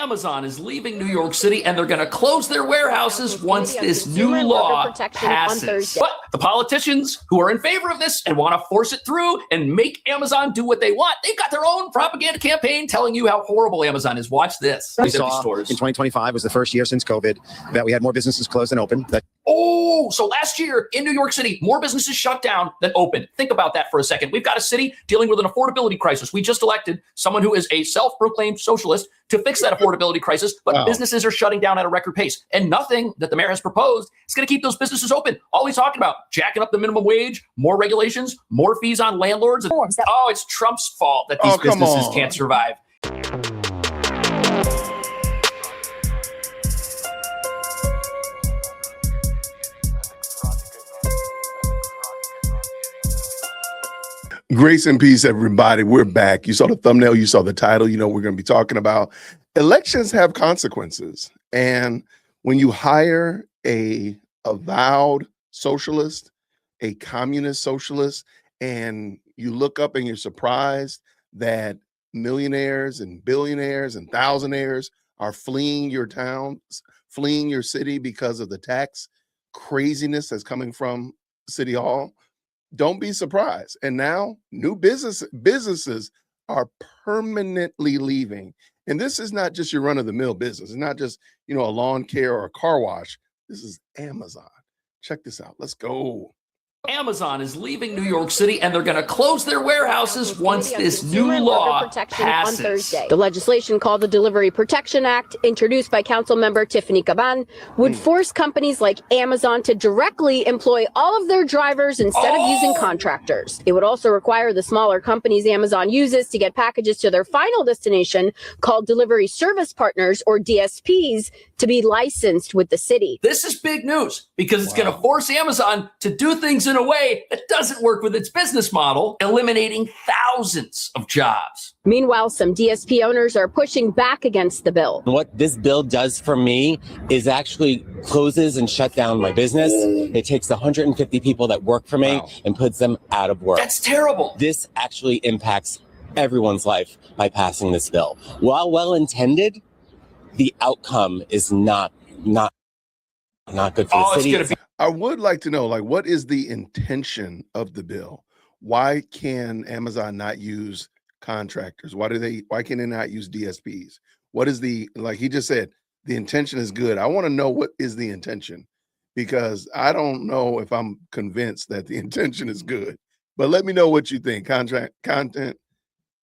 Amazon is leaving New York City, and they're going to close their warehouses once this new law passes. But the politicians who are in favor of this and want to force it through and make Amazon do what they want, they've got their own propaganda campaign telling you how horrible Amazon is. Watch this. We saw in 2025 was the first year since COVID that we had more businesses closed than open. So last year in New York City, more businesses shut down than opened. Think about that for a second. We've got a city dealing with an affordability crisis. We just elected someone who is a self-proclaimed socialist to fix that affordability crisis, but businesses are shutting down at a record pace. And nothing that the mayor has proposed is going to keep those businesses open. All he's talking about, jacking up the minimum wage, more regulations, more fees on landlords. It's Trump's fault that these businesses can't survive. Grace and peace, everybody. We're back. You saw the thumbnail. You saw the title. You know we're going to be talking about elections have consequences. And when you hire a avowed socialist, a communist socialist, and you look up and you're surprised that millionaires and billionaires and thousandaires are fleeing your towns, fleeing your city because of the tax craziness that's coming from City Hall, don't be surprised. And now new businesses are permanently leaving. And this is not just your run-of-the-mill business. It's not just, a lawn care or a car wash. This is Amazon. Check this out. Let's go. Amazon is leaving New York City, and they're going to close their warehouses once this new law passes. On Thursday. The legislation called the Delivery Protection Act, introduced by Council Member Tiffany Caban, would force companies like Amazon to directly employ all of their drivers instead of using contractors. It would also require the smaller companies Amazon uses to get packages to their final destination, called Delivery Service Partners, or DSPs, to be licensed with the city. This is big news because it's going to force Amazon to do things in a way that doesn't work with its business model, eliminating thousands of jobs. Meanwhile, some DSP owners are pushing back against the bill. What this bill does for me is actually closes and shut down my business. It takes 150 people that work for me and puts them out of work. That's terrible. This actually impacts everyone's life by passing this bill. While well-intended, the outcome is not good for the city. I would like to know, what is the intention of the bill? Why can Amazon not use contractors? Why can they not use DSPs? What is like he just said, the intention is good. I want to know what is the intention, because I don't know if I'm convinced that the intention is good. But let me know what you think.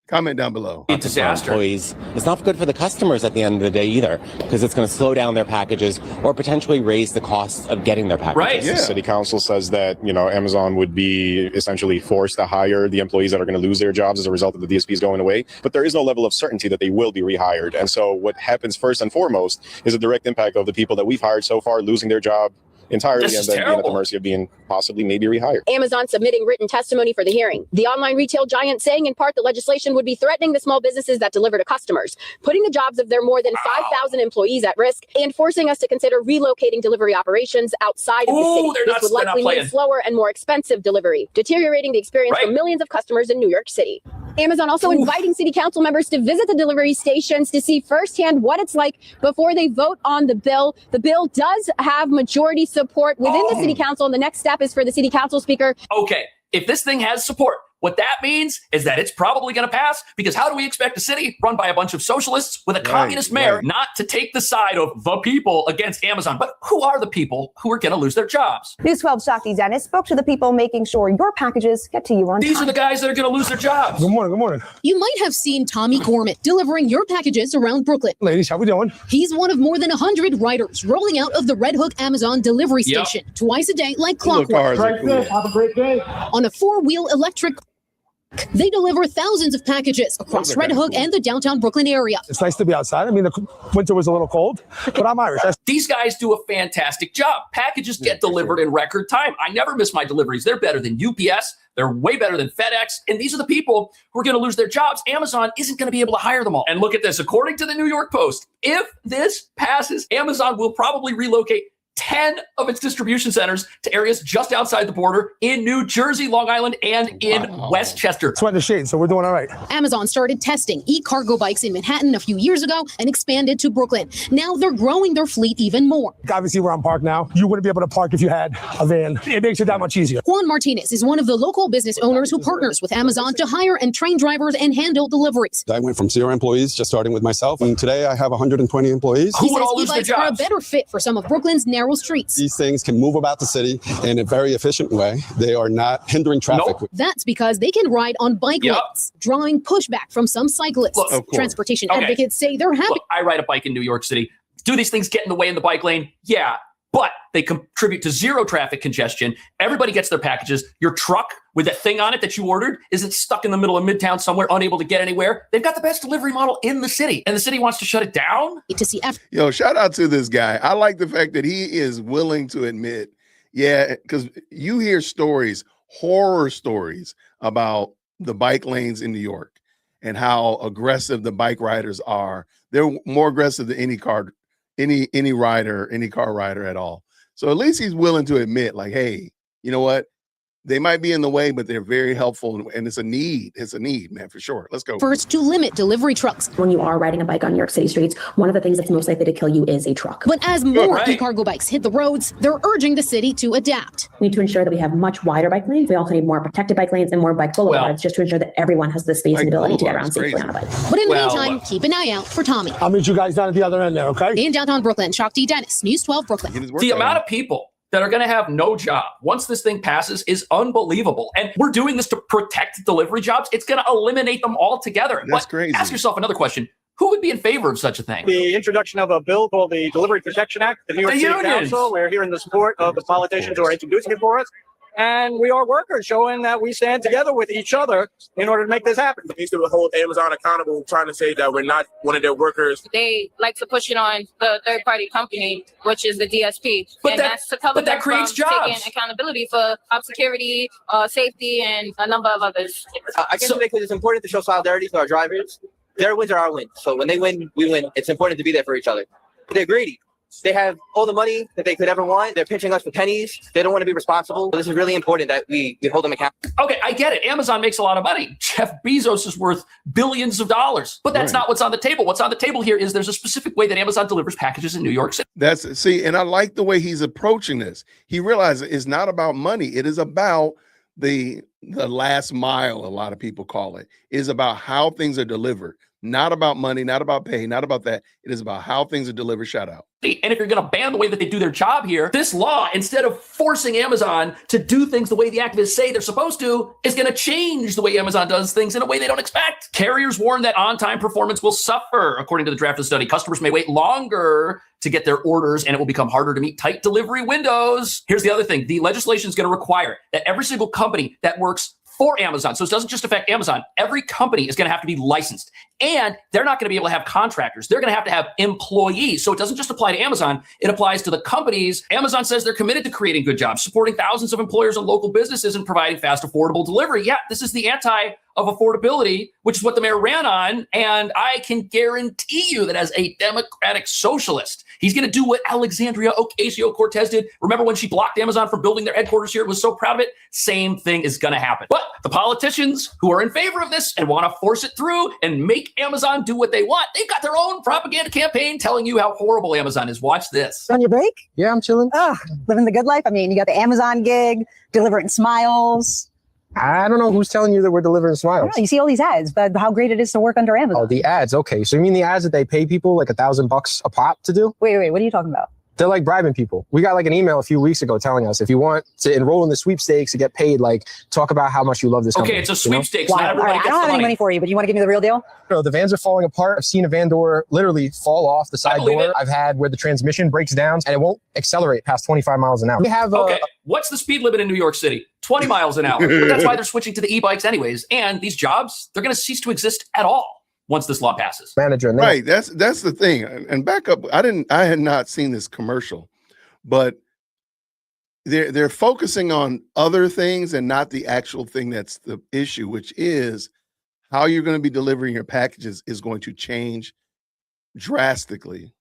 Comment down below. It's disaster. Employees. It's not good for the customers at the end of the day either, because it's going to slow down their packages or potentially raise the cost of getting their packages. Right. Yeah. The city council says that, Amazon would be essentially forced to hire the employees that are going to lose their jobs as a result of the DSPs going away. But there is no level of certainty that they will be rehired. And so what happens first and foremost is a direct impact of the people that we've hired so far losing their job entirely, and then being at the mercy of being possibly maybe rehired. Amazon submitting written testimony for the hearing. The online retail giant saying in part the legislation would be threatening the small businesses that deliver to customers, putting the jobs of their more than 5,000 employees at risk, and forcing us to consider relocating delivery operations outside of the city. This would likely mean slower and more expensive delivery, deteriorating the experience for millions of customers in New York City. Amazon also inviting city council members to visit the delivery stations to see firsthand what it's like before they vote on the bill. The bill does have majority support within the city council, and the next step is for the city council speaker. Okay, if this thing has support, what that means is that it's probably going to pass, because how do we expect a city run by a bunch of socialists with a communist mayor not to take the side of the people against Amazon? But who are the people who are going to lose their jobs? News 12's Shakti Dennis spoke to the people making sure your packages get to you on time. These are the guys that are going to lose their jobs. Good morning. Good morning. You might have seen Tommy Gorman delivering your packages around Brooklyn. Ladies, how we doing? He's one of more than 100 riders rolling out of the Red Hook Amazon delivery station twice a day like clockwork. Have a great day. On a four-wheel electric, they deliver thousands of packages across Red Hook and the downtown Brooklyn area. It's nice to be outside. I mean, the winter was a little cold, but I'm Irish. These guys do a fantastic job. Packages get delivered in record time. I never miss my deliveries. They're better than UPS. They're way better than FedEx. And these are the people who are going to lose their jobs. Amazon isn't going to be able to hire them all. And look at this. According to the New York Post, if this passes, Amazon will probably relocate 10 of its distribution centers to areas just outside the border in New Jersey, Long Island, and in Westchester. It's the shade, so we're doing all right. Amazon started testing e-cargo bikes in Manhattan a few years ago and expanded to Brooklyn. Now they're growing their fleet even more. Obviously, where I'm parked now, you wouldn't be able to park if you had a van. It makes it that much easier. Juan Martinez is one of the local business owners who partners with Amazon to hire and train drivers and handle deliveries. I went from 0 employees, just starting with myself, and today I have 120 employees. Who would all lose their E-bikes are a jobs? better fit for some of Brooklyn's narrow streets. These things can move about the city in a very efficient way. They are not hindering traffic. Nope. That's because they can ride on bike lanes, drawing pushback from some cyclists. Look, of course. Transportation Okay. advocates say they're happy. Look, I ride a bike in New York City. Do these things get in the way in the bike lane? Yeah, but they contribute to zero traffic congestion. Everybody gets their packages. Your truck with that thing on it that you ordered isn't stuck in the middle of Midtown somewhere, unable to get anywhere. They've got the best delivery model in the city, and the city wants to shut it down? To see Yo, shout out to this guy. I like the fact that he is willing to admit, because you hear stories, horror stories about the bike lanes in New York and how aggressive the bike riders are. They're more aggressive than any car rider at all. So at least he's willing to admit, like, hey, you know what? They might be in the way, but they're very helpful, and it's a need. It's a need, man, for sure. Let's go. First, to limit delivery trucks. When you are riding a bike on New York City streets, one of the things that's most likely to kill you is a truck. But as more e-cargo bikes hit the roads, they're urging the city to adapt. We need to ensure that we have much wider bike lanes. We also need more protected bike lanes and more bike boulevards, just to ensure that everyone has the space and ability to get around safely on a bike. But in the meantime, keep an eye out for Tommy. I'll meet you guys down at the other end there, okay? In downtown Brooklyn, Shakti Dennis, News 12 Brooklyn. The amount of people that are going to have no job once this thing passes is unbelievable. And we're doing this to protect delivery jobs. It's going to eliminate them altogether. That's but crazy. Ask yourself another question. Who would be in favor of such a thing? The introduction of a bill called the Delivery Protection Act, the New York City unions. Council. We're hearing the support of the politicians who are introducing it for us. And we are workers showing that we stand together with each other in order to make this happen. They used to hold Amazon accountable, trying to say that we're not one of their workers. They like to push it on the third-party company, which is the DSP. But that's to cover them creates from jobs. taking accountability for security, safety, and a number of others. I guess because it's important to show solidarity to our drivers. Their wins are our wins. So when they win, we win. It's important to be there for each other. They're greedy. They have all the money that they could ever want. They're pinching us for pennies. They don't want to be responsible. So this is really important that we hold them accountable. Okay, I get it. Amazon makes a lot of money. Jeff Bezos is worth billions of dollars. But that's not what's on the table. What's on the table here is there's a specific way that Amazon delivers packages in New York City. And I like the way he's approaching this. He realizes it's not about money. It is about the last mile, a lot of people call it. It is about how things are delivered. Not about money, not about pay, not about that. It is about how things are delivered. Shout out. And if you're going to ban the way that they do their job here, this law, instead of forcing Amazon to do things the way the activists say they're supposed to, is going to change the way Amazon does things in a way they don't expect. Carriers warn that on-time performance will suffer. According to the draft of the study, customers may wait longer to get their orders, and it will become harder to meet tight delivery windows. Here's the other thing. The legislation is going to require that every single company that works for Amazon, so it doesn't just affect Amazon, every company is going to have to be licensed. And they're not going to be able to have contractors. They're going to have employees. So it doesn't just apply to Amazon. It applies to the companies. Amazon says they're committed to creating good jobs, supporting thousands of employers and local businesses and providing fast, affordable delivery. Yeah, this is the anti of affordability, which is what the mayor ran on. And I can guarantee you that as a Democratic socialist, he's going to do what Alexandria Ocasio-Cortez did. Remember when she blocked Amazon from building their headquarters here? It was so proud of it. Same thing is going to happen. But the politicians who are in favor of this and want to force it through and make Amazon do what they want, they've got their own propaganda campaign telling you how horrible Amazon is. Watch this. On your break? Yeah, I'm chilling. Oh, living the good life. I mean, you got the Amazon gig, delivering smiles. I don't know who's telling you that we're delivering smiles. You see all these ads, but how great it is to work under Amazon. Oh, the ads. Okay. So you mean the ads that they pay people like $1,000 a pop to do? Wait, what are you talking about? They're like bribing people. We got like an email a few weeks ago telling us if you want to enroll in the sweepstakes to get paid, like talk about how much you love this company. Okay, it's a sweepstakes. Wow. All right, I don't have any money for you, but you want to give me the real deal? No, the vans are falling apart. I've seen a van door literally fall off the side door. I've had where the transmission breaks down and it won't accelerate past 25 miles an hour. We have okay, what's the speed limit in New York City? 20 miles an hour. But that's why they're switching to the e-bikes anyways. And these jobs, they're going to cease to exist at all once this law passes. Manager, right? That's the thing. And back up. I had not seen this commercial, but they're focusing on other things and not the actual thing that's the issue, which is how you're going to be delivering your packages is going to change drastically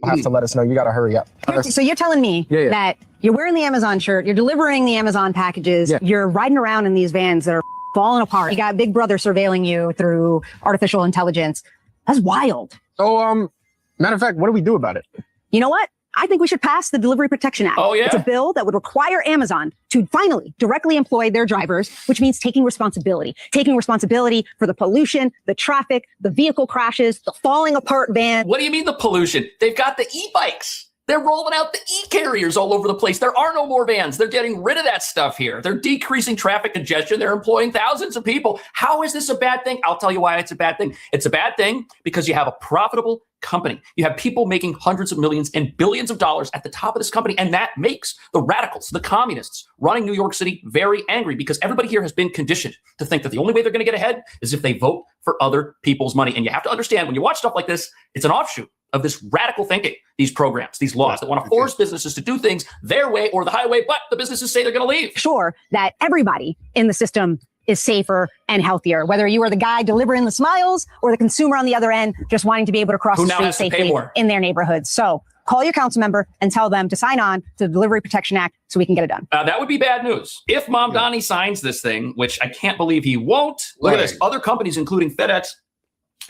have to let us know. You got to hurry up. So you're telling me that you're wearing the Amazon shirt, you're delivering the Amazon packages, you're riding around in these vans that are falling apart. You got Big Brother surveilling you through artificial intelligence. That's wild. So, matter of fact, what do we do about it? You know what? I think we should pass the Delivery Protection Act. Oh, yeah. It's a bill that would require Amazon to finally directly employ their drivers, which means taking responsibility for the pollution, the traffic, the vehicle crashes, the falling apart van. What do you mean the pollution? They've got the e-bikes. They're rolling out the e-carriers all over the place. There are no more vans. They're getting rid of that stuff here. They're decreasing traffic congestion. They're employing thousands of people. How is this a bad thing? I'll tell you why it's a bad thing. It's a bad thing because you have a profitable company. You have people making hundreds of millions and billions of dollars at the top of this company. And that makes the radicals, the communists running New York City very angry because everybody here has been conditioned to think that the only way they're going to get ahead is if they vote for other people's money. And you have to understand when you watch stuff like this, it's an offshoot of this radical thinking, these programs, these laws that want to force businesses to do things their way or the highway, but the businesses say they're going to leave. Sure that everybody in the system is safer and healthier, whether you are the guy delivering the smiles or the consumer on the other end just wanting to be able to cross the street safely in their neighborhoods. So call your council member and tell them to sign on to the Delivery Protection Act so we can get it done. That would be bad news. If Mamdani signs this thing, which I can't believe he won't, look at this. Other companies, including FedEx,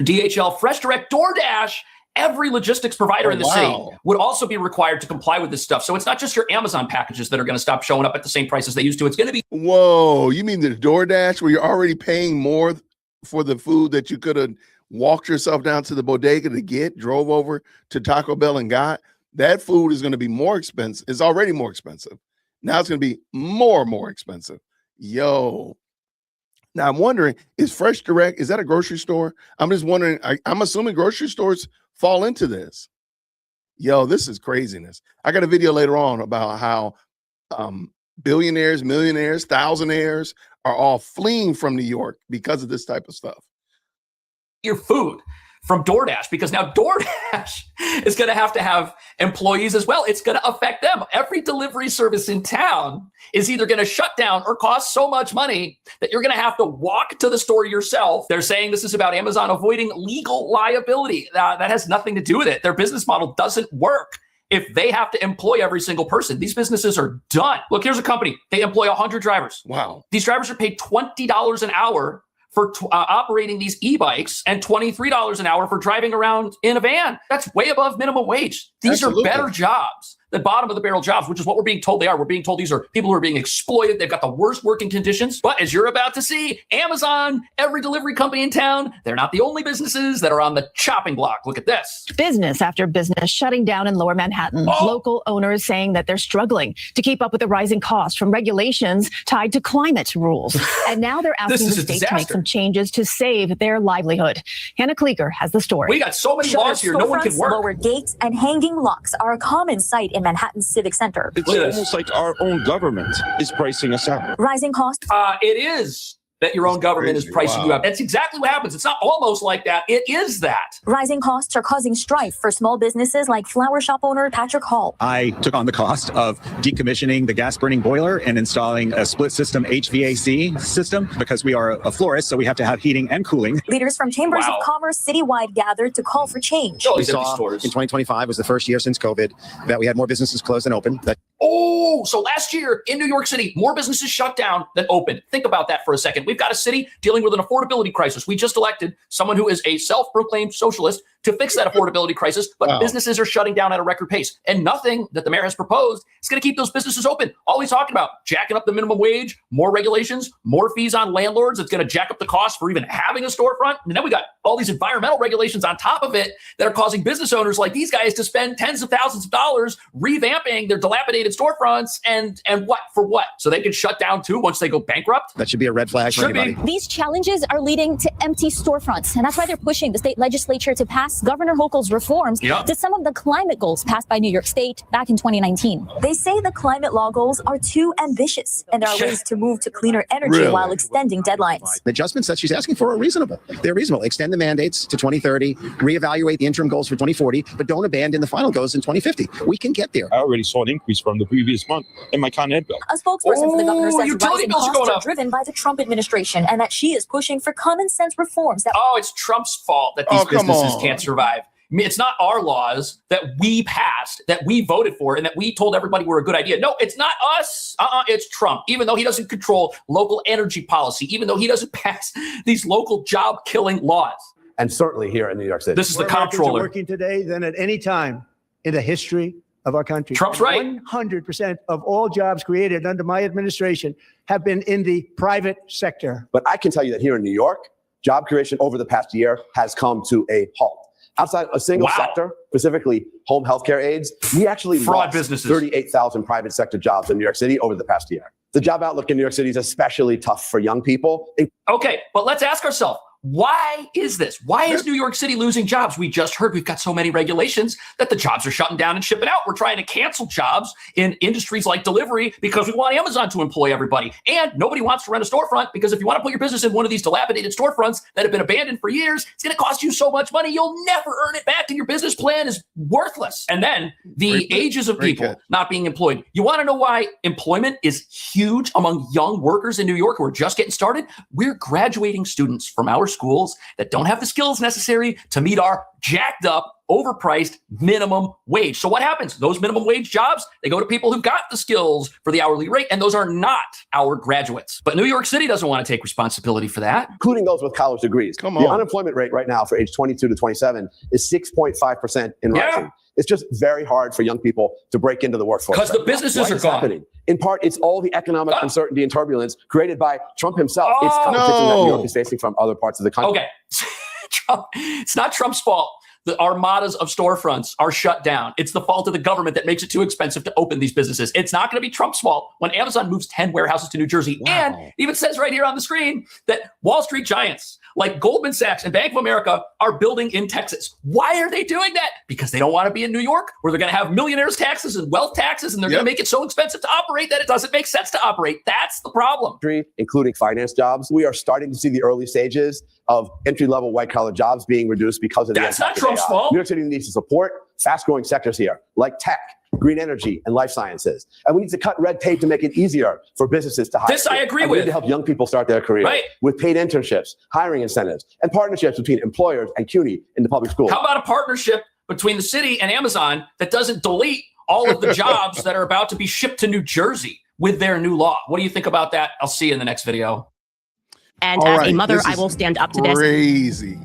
DHL, Fresh Direct, DoorDash, every logistics provider in the city would also be required to comply with this stuff. So it's not just your Amazon packages that are going to stop showing up at the same prices they used to. It's going to be. Whoa, you mean the DoorDash where you're already paying more for the food that you could have walked yourself down to the bodega to get, drove over to Taco Bell and got? That food is going to be more expensive. It's already more expensive. Now it's going to be more expensive. Yo. Now I'm wondering, is Fresh Direct, is that a grocery store? I'm just wondering, I'm assuming grocery stores fall into this. Yo, this is craziness. I got a video later on about how billionaires, millionaires, thousandaires are all fleeing from New York because of this type of stuff. Your food from DoorDash, because now DoorDash is going to have employees as well. It's going to affect them. Every delivery service in town is either going to shut down or cost so much money that you're going to have to walk to the store yourself. They're saying this is about Amazon avoiding legal liability. That has nothing to do with it. Their business model doesn't work if they have to employ every single person. These businesses are done. Look, here's a company. They employ 100 drivers. Wow. These drivers are paid $20 an hour for operating these e-bikes and $23 an hour for driving around in a van. That's way above minimum wage. These are better jobs than bottom of the barrel jobs, which is what we're being told they are. We're being told these are people who are being exploited. They've got the worst working conditions. But as you're about to see, Amazon, every delivery company in town, they're not the only businesses that are on the chopping block. Look at this. Business after business shutting down in Lower Manhattan. Local owners saying that they're struggling to keep up with the rising costs from regulations tied to climate rules. And now they're asking the state to make some changes to save their livelihood. Hannah Klieger has the story. We got so many laws here, no one can work. Lower gates and hanging locks are a common sight in Manhattan's Civic Center. It's almost like our own government is pricing us out. Rising costs. It is that your own government is pricing you out. That's exactly what happens. It's not almost like that. It is that. Rising costs are causing strife for small businesses like flower shop owner Patrick Hall. I took on the cost of decommissioning the gas burning boiler and installing a split system HVAC system because we are a florist, so we have to have heating and cooling. Leaders from chambers of commerce citywide gathered to call for change. We saw in 2025 was the first year since COVID that we had more businesses closed than open. So last year in New York City, more businesses shut down than open. Think about that for a second. We've got a city dealing with an affordability crisis. We just elected someone who is a self-proclaimed socialist to fix that affordability crisis, but businesses are shutting down at a record pace. And nothing that the mayor has proposed is going to keep those businesses open. All he's talking about, jacking up the minimum wage, more regulations, more fees on landlords. It's going to jack up the cost for even having a storefront. And then we got all these environmental regulations on top of it that are causing business owners like these guys to spend tens of thousands of dollars revamping their dilapidated storefronts. And what? For what? So they can shut down too once they go bankrupt? That should be a red flag for anybody. These challenges are leading to empty storefronts. And that's why they're pushing the state legislature to pass Governor Hochul's reforms to some of the climate goals passed by New York State back in 2019. They say the climate law goals are too ambitious, and there are ways to move to cleaner energy while extending deadlines. The adjustments that she's asking for are reasonable. They're reasonable. Extend the mandates to 2030, reevaluate the interim goals for 2040, but don't abandon the final goals in 2050. We can get there. I already saw an increase from the previous month in my Con Ed bill. A spokesperson for the governor says rising costs are driven by the Trump administration and that she is pushing for common sense reforms. It's Trump's fault that these businesses can't survive. It's not our laws that we passed, that we voted for, and that we told everybody were a good idea. No, it's not us. It's Trump, even though he doesn't control local energy policy, even though he doesn't pass these local job-killing laws. And certainly here in New York City. This is the comptroller. Working today than at any time in the history of our country. Trump's right. 100% of all jobs created under my administration have been in the private sector. But I can tell you that here in New York, job creation over the past year has come to a halt. Outside a single sector, specifically home healthcare aides, we actually lost 38,000 private sector jobs in New York City over the past year. The job outlook in New York City is especially tough for young people. Okay, but let's ask ourselves, why is this? Why is New York City losing jobs? We just heard we've got so many regulations that the jobs are shutting down and shipping out. We're trying to cancel jobs in industries like delivery because we want Amazon to employ everybody. And nobody wants to rent a storefront because if you want to put your business in one of these dilapidated storefronts that have been abandoned for years, it's going to cost you so much money, you'll never earn it back and your business plan is worthless. And then the ages of people not being employed. You want to know why employment is huge among young workers in New York who are just getting started? We're graduating students from our schools that don't have the skills necessary to meet our jacked up, overpriced minimum wage. So what happens? Those minimum wage jobs, they go to people who've got the skills for the hourly rate, and those are not our graduates. But New York City doesn't want to take responsibility for that. Including those with college degrees. The unemployment rate right now for age 22 to 27 is 6.5% in rising. It's just very hard for young people to break into the workforce. Because the businesses are gone. Happening? In part, it's all the economic uncertainty and turbulence created by Trump himself. It's competition that New York is facing from other parts of the country. Okay. It's not Trump's fault. The armadas of storefronts are shut down. It's the fault of the government that makes it too expensive to open these businesses. It's not going to be Trump's fault when Amazon moves 10 warehouses to New Jersey. And it even says right here on the screen that Wall Street giants like Goldman Sachs and Bank of America are building in Texas. Why are they doing that? Because they don't want to be in New York, where they're going to have millionaires taxes and wealth taxes, and they're going to make it so expensive to operate that it doesn't make sense to operate. That's the problem. Including finance jobs. We are starting to see the early stages of entry-level white-collar jobs being reduced because of the That's not Trump's fault. New York City needs to support fast-growing sectors here, like tech, green energy, and life sciences. And we need to cut red tape to make it easier for businesses to hire. This I agree and with. We need to help young people start their careers with paid internships, hiring incentives, and partnerships between employers and CUNY in the public schools. How about a partnership between the city and Amazon that doesn't delete all of the jobs that are about to be shipped to New Jersey with their new law? What do you think about that? I'll see you in the next video. And as a mother, I will stand up to this. Crazy.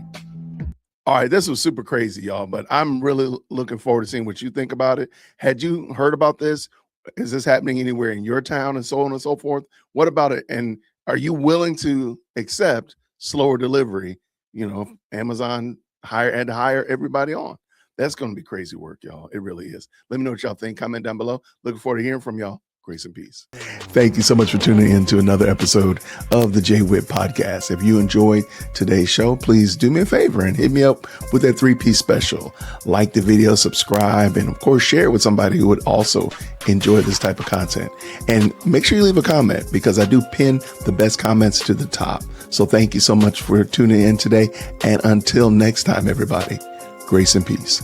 All right, this was super crazy, y'all, but I'm really looking forward to seeing what you think about it. Had you heard about this? Is this happening anywhere in your town and so on and so forth? What about it? And are you willing to accept slower delivery? You know, Amazon had to hire everybody on. That's going to be crazy work, y'all. It really is. Let me know what y'all think. Comment down below. Looking forward to hearing from y'all. Grace and peace. Thank you so much for tuning in to another episode of the JWhit Podcast. If you enjoyed today's show, please do me a favor and hit me up with that 3-piece special. Like the video, subscribe, and of course, share it with somebody who would also enjoy this type of content. And make sure you leave a comment because I do pin the best comments to the top. So thank you so much for tuning in today. And until next time, everybody, grace and peace.